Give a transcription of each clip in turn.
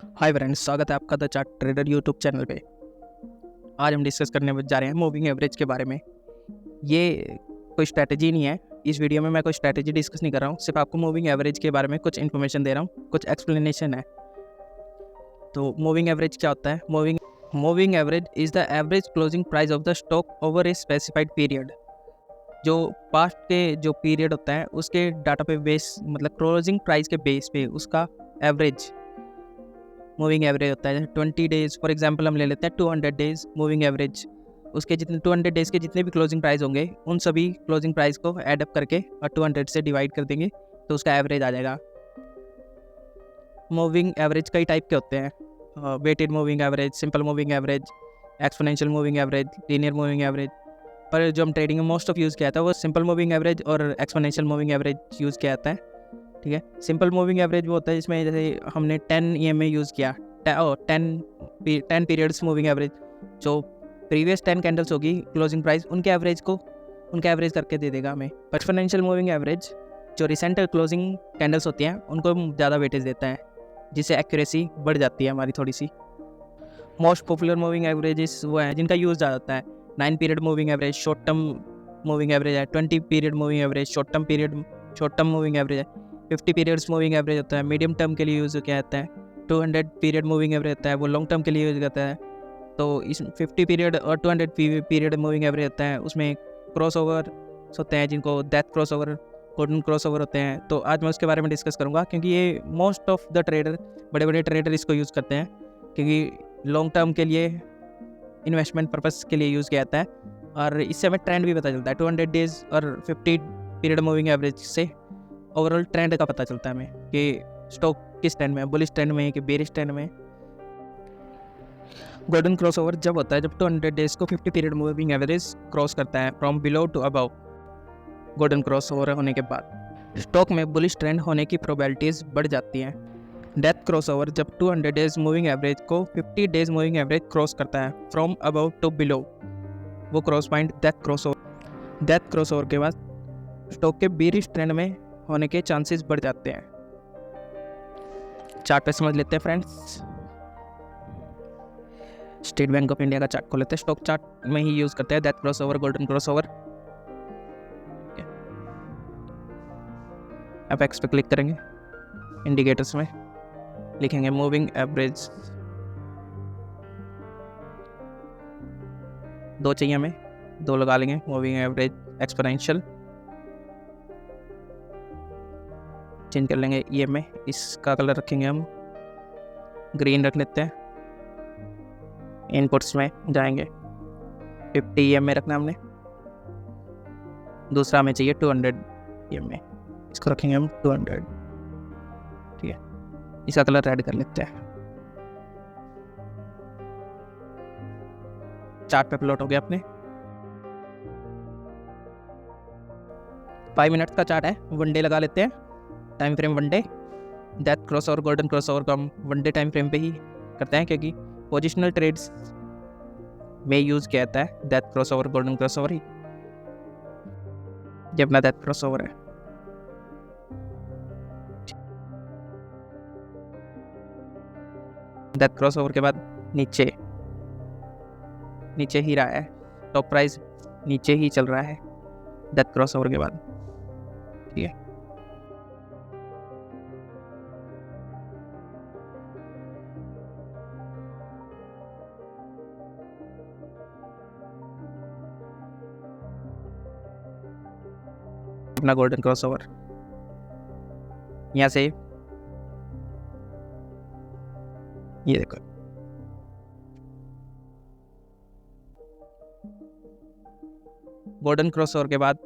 Hi friends, स्वागत है आपका the chart trader YouTube channel पे। आज हम डिस्कस करने जा रहे हैं मूविंग एवरेज के बारे में। ये कोई स्ट्रैटेजी नहीं है। इस वीडियो में मैं कोई स्ट्रैटेजी डिस्कस नहीं कर रहा हूँ, सिर्फ आपको मूविंग एवरेज के बारे में कुछ इन्फॉर्मेशन दे रहा हूँ, कुछ एक्सप्लेनेशन है। तो मूविंग एवरेज क्या होता है? Moving average is the average closing price of the stock over a specified period. जो पास्ट के जो पीरियड होता है उसके डाटा पे बेस, मतलब क्लोजिंग प्राइस के बेस पे उसका एवरेज मूविंग एवरेज होता है। 20 डेज़ फॉर एग्जांपल हम ले लेते हैं, 200 डेज़ मूविंग एवरेज। उसके जितने 200 डेज़ के जितने भी क्लोजिंग प्राइस होंगे उन सभी क्लोजिंग प्राइस को ऐड अप करके और 200 से डिवाइड कर देंगे तो उसका एवरेज आ जाएगा। मूविंग एवरेज कई टाइप के होते हैं, weighted moving average, simple moving average, exponential moving average, linear moving average. पर जो हम ट्रेडिंग में मोस्ट ऑफ यूज़ किया था वो सिंपल मूविंग एवरेज और एक्सपोनेंशियल मूविंग एवरेज यूज़ किया जाता है। ठीक है, सिंपल मूविंग एवरेज वो होता है जिसमें जैसे हमने 10 EMA यूज़ किया, 10 पीरियड्स मूविंग एवरेज। जो प्रीवियस 10 कैंडल्स होगी क्लोजिंग प्राइस, उनके एवरेज करके दे देगा हमें। एक्सपोनेंशियल मूविंग एवरेज जो रिसेंट क्लोजिंग कैंडल्स होती हैं उनको ज़्यादा वेटेज देता है, जिससे एक्यूरेसी बढ़ जाती है हमारी थोड़ी सी। मोस्ट पॉपुलर मूविंग एवरेजेस वो हैं जिनका यूज़ ज़्यादा होता है। 9 period moving average short term moving average है, 20 period moving average short term moving average है, 50 पीरियड्स मूविंग एवरेज होता है, मीडियम टर्म के लिए यूज़ किया जाता है। 200 पीरियड मूविंग एवरेज होता है, वो लॉन्ग टर्म के लिए यूज़ करता है। तो इस 50 पीरियड और 200 पीरियड मूविंग एवरेज होता है, उसमें क्रॉस ओवर होते हैं जिनको death cross over, golden cross over होते हैं। तो आज मैं उसके बारे में डिस्कस करूँगा, क्योंकि ये मोस्ट ऑफ द ट्रेडर, बड़े बड़े ट्रेडर इसको यूज़ करते हैं, क्योंकि लॉन्ग टर्म के लिए इन्वेस्टमेंट पर्पस के लिए यूज़ किया जाता है। और इससे हमें ट्रेंड भी पता चलता है। 200 डेज़ और 50 पीरियड मूविंग एवरेज से ओवरऑल ट्रेंड का पता चलता है हमें कि स्टॉक किस ट्रेंड में है, बुलिश ट्रेंड में है कि बेरिश ट्रेंड में है। गोल्डन क्रॉस ओवर जब होता है जब 200 डेज़ को 50 पीरियड मूविंग एवरेज क्रॉस करता है from below to above. Golden cross over होने के बाद स्टॉक में बुलिश ट्रेंड होने की प्रोबेबिलिटीज़ बढ़ जाती हैं। डेथ क्रॉस ओवर जब 200 डेज़ मूविंग एवरेज को 50 डेज़ मूविंग एवरेज क्रॉस करता है फ्रॉम अबव टू बिलो, वो cross point death cross over. Death cross over के बाद स्टॉक के बेरिश ट्रेंड में होने के चांसेस बढ़ जाते हैं। चार्ट पे समझ लेते हैं friends. State bank of India का चार्ट खोल लेते हैं, स्टॉक चार्ट में ही यूज़ करते हैं death cross over, golden cross over. Apex पे क्लिक करेंगे, इंडिकेटर्स में लिखेंगे मूविंग एवरेज। 2 चाहिए हमें, 2 लगा लेंगे। मूविंग एवरेज एक्सपोनेंशियल चेंज कर लेंगे EMA, इसका कलर रखेंगे हम ग्रीन रख लेते हैं। इनपुट्स में जाएंगे, 50 EMA रखना हमने। दूसरा हमें चाहिए 200 EMA, इसको रखेंगे हम 200। ठीक है, इसका कलर रेड कर लेते हैं। चार्ट पे प्लॉट हो गया अपने। 5 मिनट का चार्ट है, 1 डे लगा लेते हैं। Time frame 1 day. Death cross और गोल्डन क्रॉस ओवर को हम 1 डे टाइम फ्रेम पे ही करते हैं, क्योंकि पोजिशनल ट्रेड्स में यूज़ किया जाता है death cross over, golden cross over ही। ये अपना डेथ क्रॉस ओवर है। डेथ क्रॉस ओवर के बाद नीचे ही रहा है, टॉप प्राइस नीचे ही चल रहा है डेथ क्रॉस ओवर के बाद। ठीक है, अपना गोल्डन क्रॉस ओवर यहाँ से ये देखो, गोल्डन क्रॉस ओवर के बाद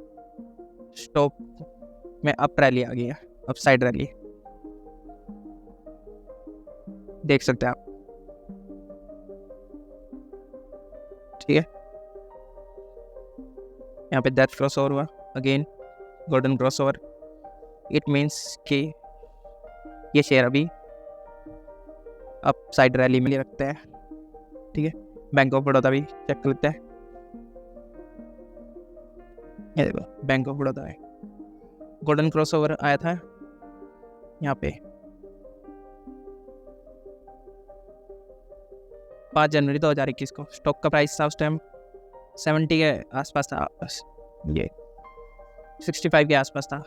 स्टॉक में अप रैली आ गई है, अप साइड रैली देख सकते हैं आप। ठीक है, यहाँ पे डेथ क्रॉस ओवर हुआ, again golden cross over. It means कि ये शेयर अभी अप साइड रैली में रखते हैं। ठीक है, बैंक ऑफ बड़ौदा भी चेक कर लेते हैं। ये देखो, बैंक ऑफ बड़ौदा है, गोल्डन क्रॉस ओवर आया था यहाँ पे। 5 जनवरी 2021 को स्टॉक का प्राइस था उस टाइम 70 के आसपास था, ये 65 के आसपास था,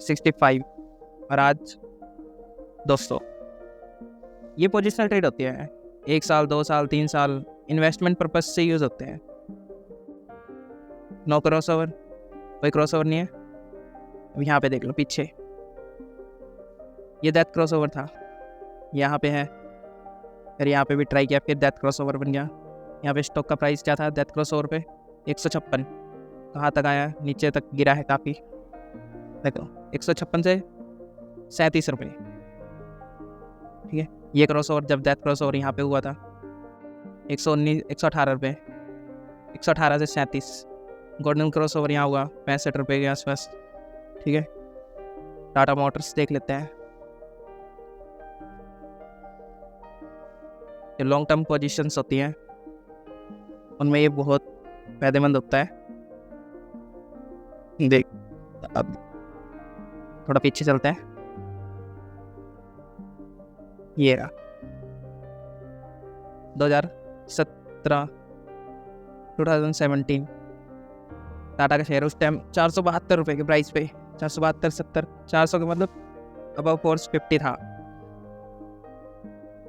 65, और आज 200। ये पोजिशनल ट्रेड होती है, 1 साल 2 साल 3 साल इन्वेस्टमेंट पर्पज से यूज़ होते हैं। नो क्रॉसओवर, कोई क्रॉसओवर नहीं है। अब यहाँ पे देख लो पीछे, ये डेथ क्रॉसओवर था, यहाँ पे है, फिर यहाँ पे भी ट्राई किया, फिर डेथ क्रॉसओवर बन गया। यहाँ पे स्टॉक का प्राइस क्या था डेथ क्रॉसओवर पे? 156। कहाँ तक आया? नीचे तक गिरा है काफ़ी, देखो 156 से 37 रुपये। ठीक है, ये क्रॉसओवर जब डेथ क्रॉसओवर यहाँ पे हुआ था 118 रुपये, 118 से 37। गोल्डन क्रॉसओवर यहाँ हुआ 65 रुपये के आसपास। ठीक है, टाटा मोटर्स देख लेते हैं। ये लॉन्ग टर्म पोजीशंस होती हैं, उनमें ये बहुत फायदेमंद होता है। देख, अब थोड़ा पीछे चलते हैं, ये रहा 2017 2017 टाटा का शेयर उस टाइम 472 रुपये के प्राइस पे, 472 70 400 के मतलब अबव 450 था।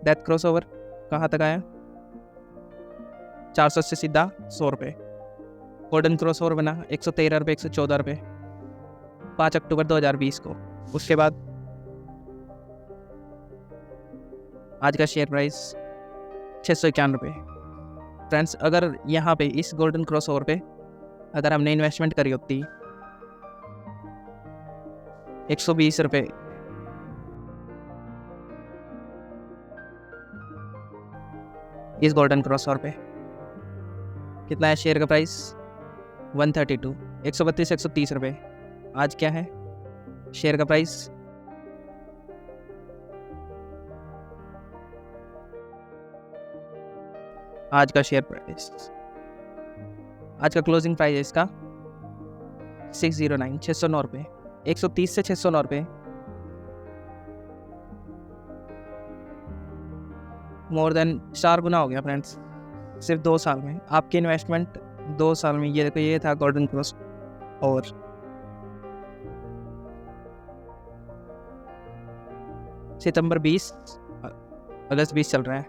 डेथ क्रॉसओवर कहाँ तक आया? 400 से सीधा 100 रुपये। गोल्डन क्रॉसओवर बना 113 रुपये, 114 रुपये 5 अक्टूबर 2020 को। उसके बाद आज का शेयर प्राइस 691 रुपये। फ्रेंड्स, अगर यहाँ पे इस गोल्डन क्रॉसओवर पे अगर हमने इन्वेस्टमेंट करी होती 120 रुपये, इस गोल्डन क्रॉसओवर पे कितना है शेयर का प्राइस? 132, 132 130 रुपये। आज क्या है शेयर का प्राइस? आज का शेयर प्राइस, आज का क्लोजिंग प्राइस है इसका 609, 609 रुपये। 130 से 609 रुपये, मोर देन 4 गुना हो गया फ्रेंड्स, सिर्फ 2 साल में। आपकी इन्वेस्टमेंट 2 साल में, ये देखो, ये था गोल्डन क्रॉस और सितंबर 20 अगस्त 20 चल रहा है,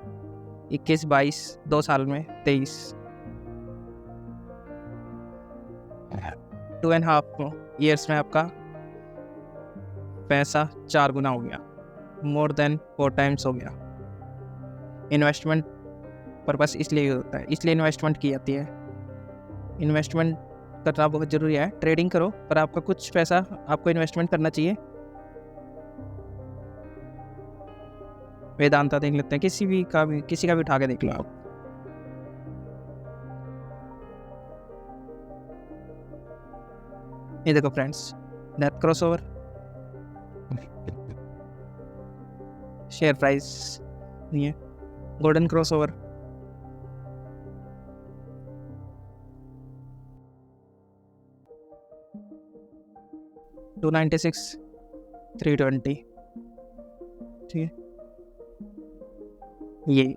21 22 2 साल में 23, 2.5 ईयर्स में आपका पैसा 4 गुना हो गया, मोर देन 4 टाइम्स हो गया। इन्वेस्टमेंट पर्पस इसलिए होता है, इसलिए इन्वेस्टमेंट की जाती है। इन्वेस्टमेंट करना बहुत ज़रूरी है। ट्रेडिंग करो, पर आपका कुछ पैसा आपको इन्वेस्टमेंट करना चाहिए। वेदांता देख लेते हैं, किसी का भी उठा के देख लो आप। ये देखो friends, death crossover, share price नहीं है, गोल्डन क्रॉसओवर, $296 $320। ठीक है, ये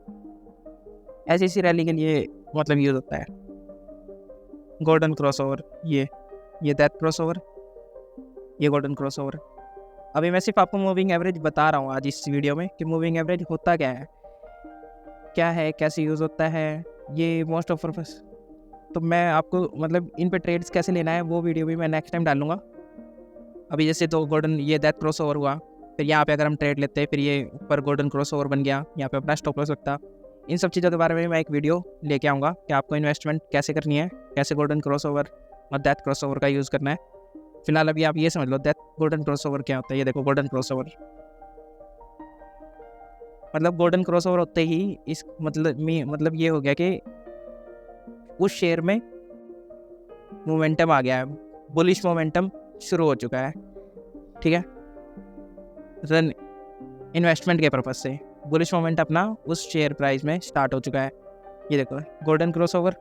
ऐसी रैली के लिए मतलब यूज होता है गोल्डन क्रॉसओवर। ये डेथ क्रॉसओवर, ये गोल्डन क्रॉसओवर। अभी मैं सिर्फ आपको मूविंग एवरेज बता रहा हूँ आज इस वीडियो में कि मूविंग एवरेज होता क्या है, कैसे यूज़ होता है, ये मोस्ट ऑफ पर्पस। तो मैं आपको मतलब इन पे ट्रेड्स कैसे लेना है वो वीडियो भी मैं नेक्स्ट टाइम डालूंगा। अभी जैसे तो गोल्डन, ये डेथ क्रॉसओवर हुआ, फिर यहाँ पे अगर हम ट्रेड लेते हैं, फिर ये ऊपर गोल्डन क्रॉसओवर बन गया, यहाँ पे अपना स्टॉप लॉस लगता। इन सब चीज़ों के बारे में मैं एक वीडियो लेके आऊँगा कि आपको इन्वेस्टमेंट कैसे करनी है, कैसे गोल्डन क्रॉसओवर और डेथ क्रॉसओवर का यूज़ करना है। फिलहाल अभी आप ये समझ लो गोल्डन क्रॉसओवर क्या होता है। ये देखो गोल्डन क्रॉसओवर, मतलब गोल्डन क्रॉसओवर होते ही इस मतलब ये हो गया कि उस शेयर में मोमेंटम आ गया है, बुलिश मोमेंटम शुरू हो चुका है। ठीक है, रन इन्वेस्टमेंट के पर्पज से बुलिश मोमेंट अपना उस शेयर प्राइस में स्टार्ट हो चुका है। ये देखो गोल्डन क्रॉसओवर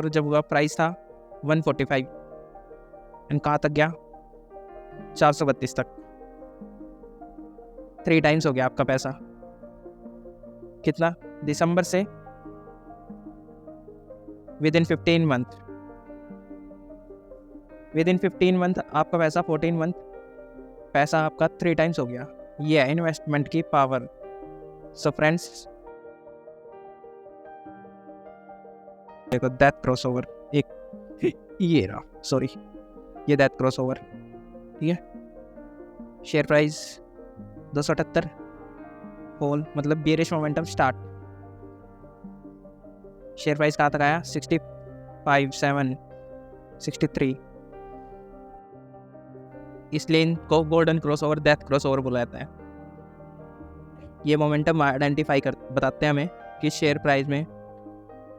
जब हुआ प्राइस था 145 एंड कहाँ तक गया? 432 तक। 3 टाइम्स हो गया आपका पैसा। कितना, दिसंबर से with in 15 month, with in 15 month आपका पैसा 14 मंथ पैसा आपका 3 टाइम्स हो गया। ये है इन्वेस्टमेंट की पावर। सो फ्रेंड्स देखो दैट क्रॉसओवर, एक ये रहा, सॉरी ये दैट क्रॉसओवर, ठीक है। शेयर प्राइस 278, होल मतलब bearish momentum start. Share price कहाँ तक आया, 65, 7, 63। इसलिए इनको गोल्डन क्रॉसओवर, डेथ क्रॉसओवर बोला जाता है। ये मोमेंटम आइडेंटिफाई कर बताते हैं हमें कि शेयर प्राइस में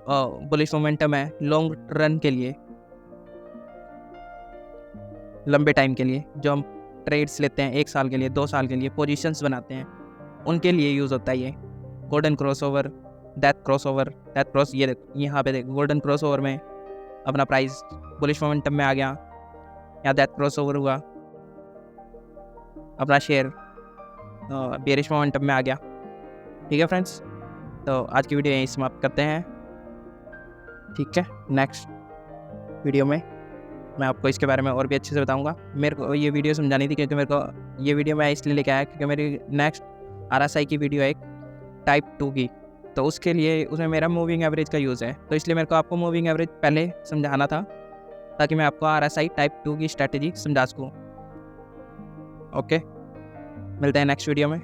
बुलिश मोमेंटम है लॉन्ग रन के लिए, लंबे टाइम के लिए, जो हम ट्रेड्स लेते हैं 1 साल के लिए, 2 साल के लिए पोजीशंस बनाते हैं, उनके लिए यूज़ होता है ये golden crossover, death crossover. Death cross ये देखो, यहाँ पे देखो गोल्डन क्रॉसओवर में अपना प्राइस बुलिश मोमेंटम में आ गया, यहाँ डेथ क्रॉसओवर हुआ, अपना शेयर बेरिश मोमेंटम में आ गया। ठीक है फ्रेंड्स, तो आज की वीडियो यहीं समाप्त करते हैं। ठीक है, नेक्स्ट वीडियो में मैं आपको इसके बारे में और भी अच्छे से बताऊंगा। मेरे को ये वीडियो समझानी थी क्योंकि मेरे को ये वीडियो मैं इसलिए लेके आया क्योंकि मेरी नेक्स्ट RSI की वीडियो है एक टाइप 2 की, तो उसके लिए उसमें मेरा मूविंग एवरेज का यूज़ है, तो इसलिए मेरे को आपको मूविंग एवरेज पहले समझाना था ताकि मैं आपको RSI टाइप 2 की स्ट्रैटेजी समझा सकूँ। ओके, मिलते हैं नेक्स्ट वीडियो में।